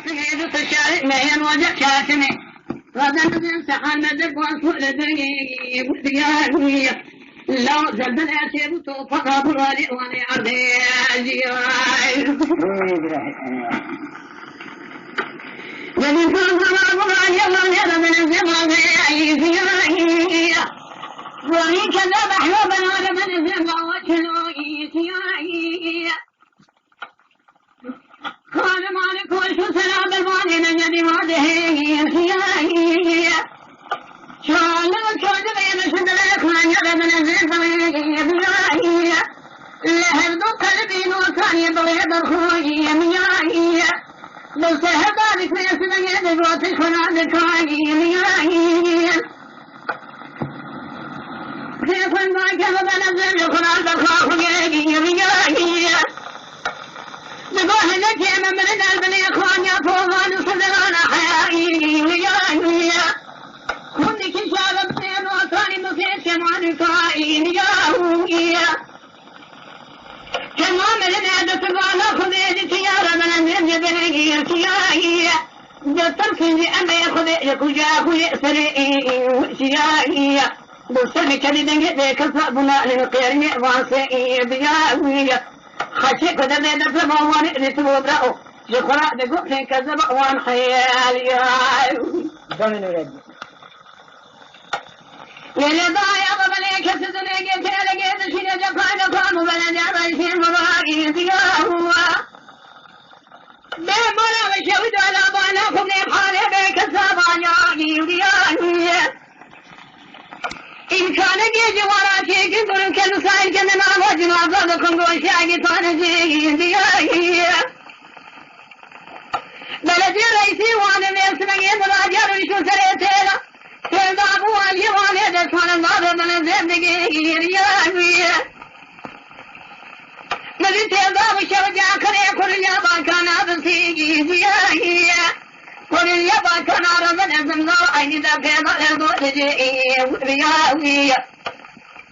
سيد الشارع ما ينوجع شاتمي غدا سحان مدك وصول دقيق وديانية لو زد الأسير توفق برالي واني عرضي أجيائي ومن كل برالي واني عرضي أجيائي ومن كذا بحلوبا ولمن الزمع وشلوئي سيائي قال مالك وشو سلام المالي نجدي وعده سيائي شعال وشعد بين شد الأخوان يرى من الزمع بيائي لهبد قلبي نوصاني بغيب الخوي ميائي بس هبالك ويسمع يدك وتشخنا بكائي ميائي كيف ما كذب نزل يخنا بالخاف يجي ميائي بقول لك يا من البني اخوان يا فوضى صدرنا حيائي ميائي كنت شاب بين وطني مفيش كمان كائي ميائي كمان لنا دتبانا خذيت سيارة من الجبلية سيائي دتركني أما ياخذ يكوجا أخوي سيائي بوسني كذي ذيك الصابونة للقيرني واسعي بياوية خشي كذا ذا فموان لتوبرأ شكرا بقول كذا وان خيالي زمن ولد للضايا وبني كسدني جيت لقيت شيء جفان قام بلد عايش مراقي بياهو بمنا وشود على بانا خذ حالي بك الصابانيا بياوية إن كان جيجي وراشي كنتم كنسائل كننا وجنا ضدكم وشاقي طانجي ديائي بلدي رئيسي وانا نفسنا راجر وشو سريتينا تلدابو والي وانا دسوانا الله من الزبدقي ريائي نبي تلدابو شوجا كري كل يابا كان بسيجي ديائي كل يابا كان ربنا زمزو أين دفع الضوء رياوي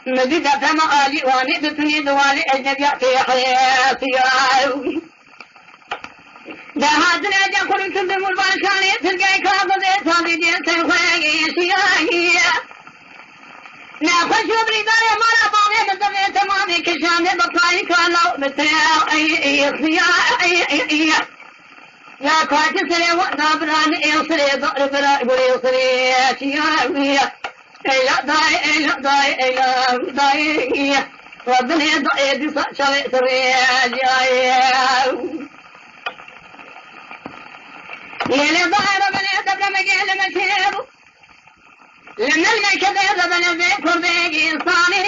مزيد فما آلي واني بسني دوالي أجنبي في حياتي ده هاتنا جا كل سبب الباشاني تلقي كابضي صادي جيسي خويقي سياهي ناخش وبريداري مالا باغي بزبي تمامي كشامي بطاي كالاو بسياهي يا كاتي سري وقنا براني يصري ضر براي بري يصري سياهي إلا داي إلا داي إلا داي ربنا داي بصا شوي سري جاي يلي ضاي ربنا دبر مجيل مسير لما المكذب ربنا ذكر بيجي صاني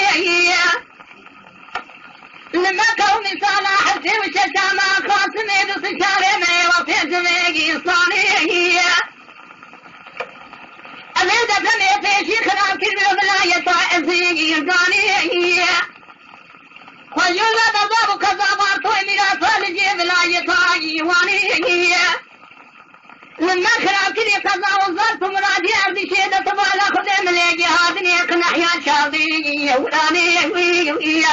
لما كوني صلاح حسي وشكاما خاصمي بصشاري ما يوفيت بيجي صاني أبيد فمي فيشي خلاف كلمة بلا يطائفي يقاني ويولا بضاب كذابار طوي ميرا صالجي بلا يطائي واني لما خلاف كلمة كذا وزارت مرادي أرضي شيدة تبالا خدم لي جهادني اقنحيا شاضي وراني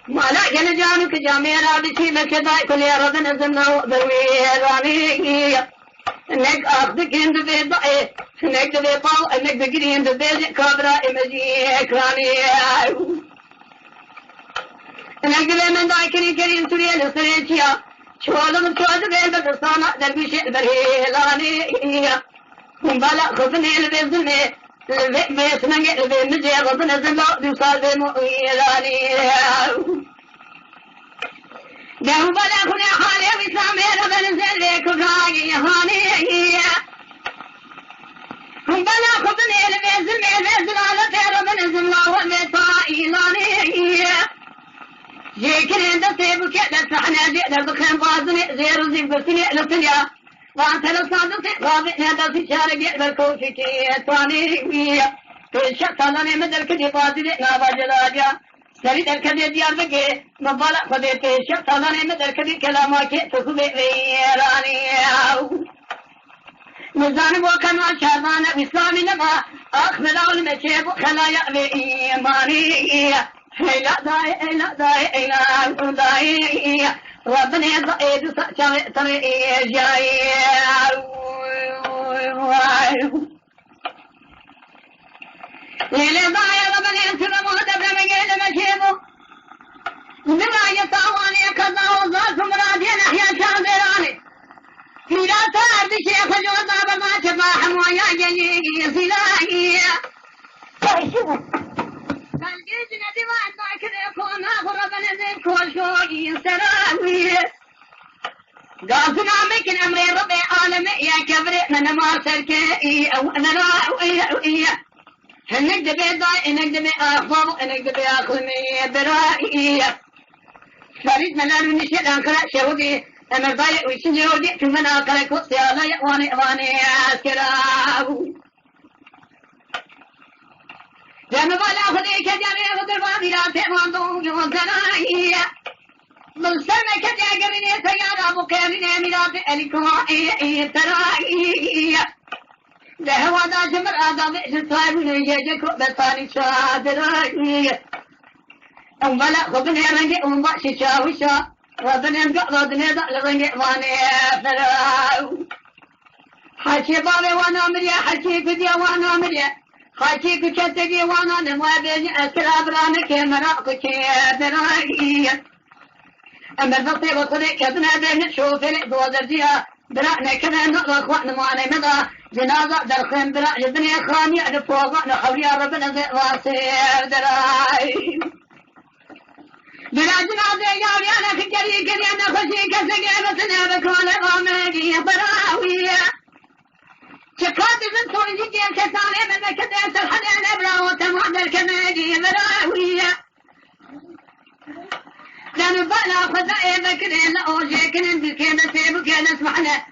مالا جنجانك جاميرا بشي مكداي كل يردن زمنا بويراني نك أخذ كند بيضاء نك بيضاء نك بجرين بيضاء كابرا إمجي كراني نك بمن دايكني كريم سوريا لسريتيا شوالم شوال بيضاء بسانا دربيش برهيلاني بلا خذني البيضني بيسنجي البيمجي غضن زلا بيصال بمؤيلاني جاو بلا خني حالي وسامي ربن زلك غاي هاني بلا خذني البيزل على ربن زلا ومتايلاني جيكرين دسيب كده صحنا جيد بخيم بازني زير زيبتني لسنيا وانت لصادق رابع هذا في شارع بالكوفي تواني في شطلاني مدل كدي بازني نابا جلاجا سريد الكدي ديار بكي مبالا خديتي شطلاني مدل كدي كلامك تخبي ويراني مزان وكما شاربان إسلامي نما أخمل المشيب خلايا بإيماني لا داي لا داي لا داي ربنا يضيق سري جاي ليلة ضايع بني سلم ودبر مجيل مشيبه بما يطاواني كذا وزاد مرادين أحيا شاذراني إذا صار بشيخ جوزا بما تباح ويا جيجي سلاحي فالجيجنا ديوان ذاك يكون آخر بنزل كل شوي سراوي قاسنا ممكن أمري ربي عالمي يا كبري من ما سركي أو أنا راوي هنقد بيضاي نقد بأخفض نقد بأخلمي برائي فريد من أرون الشيء أنكرا شهودي أمر ضايق ويشنجودي كمن أكرا كوسي على يواني أسكراو جانب على خديك جاني غدر بابي لا تيواندو يوانتنائي ملسلمة كتاقر مني سيارة بكيرني ميلاد الكوائي ترائي لهوا دا جمر آدم إجتاي من يجيكو بطاني شادرائي أمبلا خبني رنجي أمبا ششا وشا ربنا مقعدني دا لرنجي واني فراو حكي بابي وانا مريا حكي كديا وانا مريا حكي كتتقي وانا نموابيني أسراب رانك مراقك درائي أما البطي وطريق كذنا بين شوف الإبوادر جيها برأنا كذا نقضى أخواتنا معنا مضى جنازة درخين برأ جبني أخواني أدفوضا نحولي ربنا زي واسير دراي بلا جنازة يالي أنا كجري كذي أنا خشي كسقيمة بكون غامدي براوية شكاتي من صور جديا كتاني من كذا سرحني أنا بلا وتمعد الكمادي براوية لأن بلا خذائي بكرين أوجيكن بكين سيبكين اسمحنا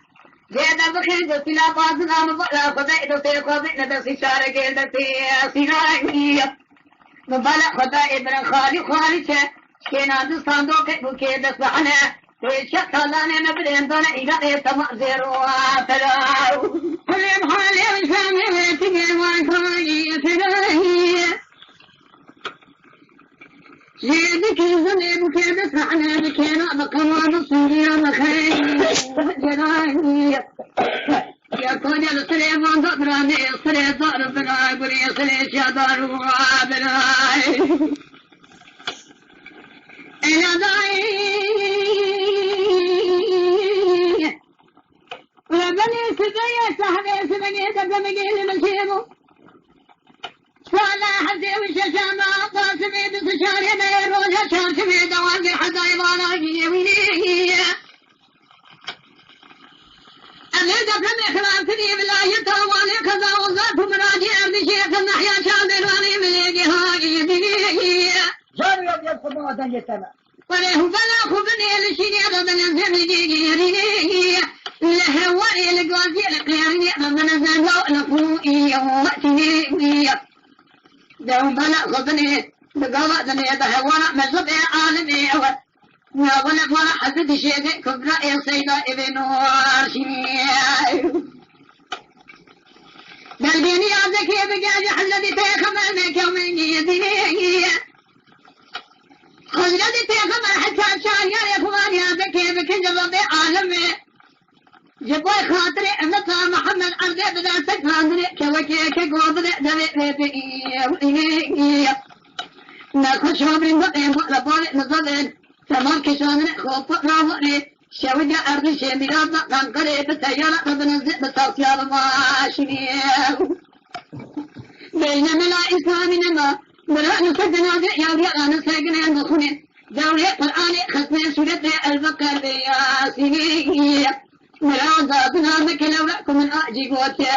زيادة بخين دستلا بازنا مبلا خذائي دستي قضينا دستي شاركين دستي سيرائي مبلا خذائي برن خالي كينا دستان دوكي بكين دسمحنا ويشك تالاني مبلين دونا إيقاقي تمأزير وفلاو كلهم حالي وشامي ويتقين وانكراي سيرائي جيدك يزني بكي بسحنا بكينا بقوان الصوري ومخير جرائي يا كوني السليمان ضراني السلي ضار بلاي بري السلي شادار وابلاي إلا داي ولبني سبيا سحبي سبني دبلمي لمسيبو فلا حزي وششاما قاسمي بسشاري ميروجا شاسمي دواني حداي وانا جيويني أمير دفلمي خلافني بلاي طوالي خزا وزات مرادي أرض شيخ النحيا شامل واني مليجي هاي بني جاري يا الصباح دنيتنا وله بلا خبني لشيني ربنا زمجي يريني لهواني لقوزي لقياني ربنا زنو لقوئي ومأتني دوم بلا خبني بقوة دنيا بهوانا مزبع عالمي ولا حسد شيء كبرى يا سيدة ابن وارشي قلبيني عزك يا بجاج الذي تيخمنك يوميني يديني خزلتي تيخمن حتى شان يا فلان يا بكي بكنجل بعالمي جبوي خاطري أمتا محمد عبدي بدا سكاندري كوكي كقوضري دوي بيبي ناكوش عمري مقيم لبولي نظلين تمام كشانري خوف راوغري شوجة أرضي شميرات مقام قريب بسيارة بنزل بسوسيار ماشي بين ملا إسلامي نما ملا نسجنا دي يولي أنا ساقنا نخوني دولي قرآني خصني سورة البقر بياسيني مرازاتنا مكلو لكم من أجي قوتي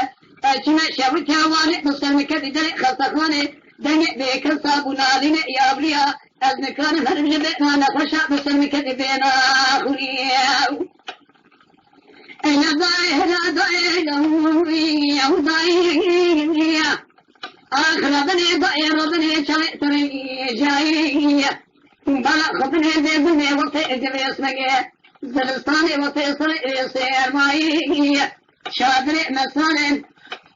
أجمع شوكا واني نصرمك بدري خلطخواني دني بيك الصابونا لنا يا أبليا أزمكان مرمج بينا نخشى نصرمك بينا أخريا أنا ضايع آخر بني ضايع بني شريط جاي بلا خبني بني وطيء جبي اسمك زلستاني وفيصل يصير معي شادر مثلا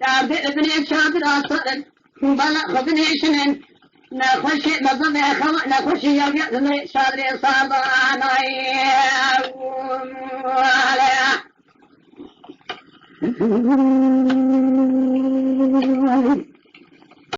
شادر ابني شادر أصلا بلا خبني شنن نخشي مظلم خلق نخشي يوم شادر صاباني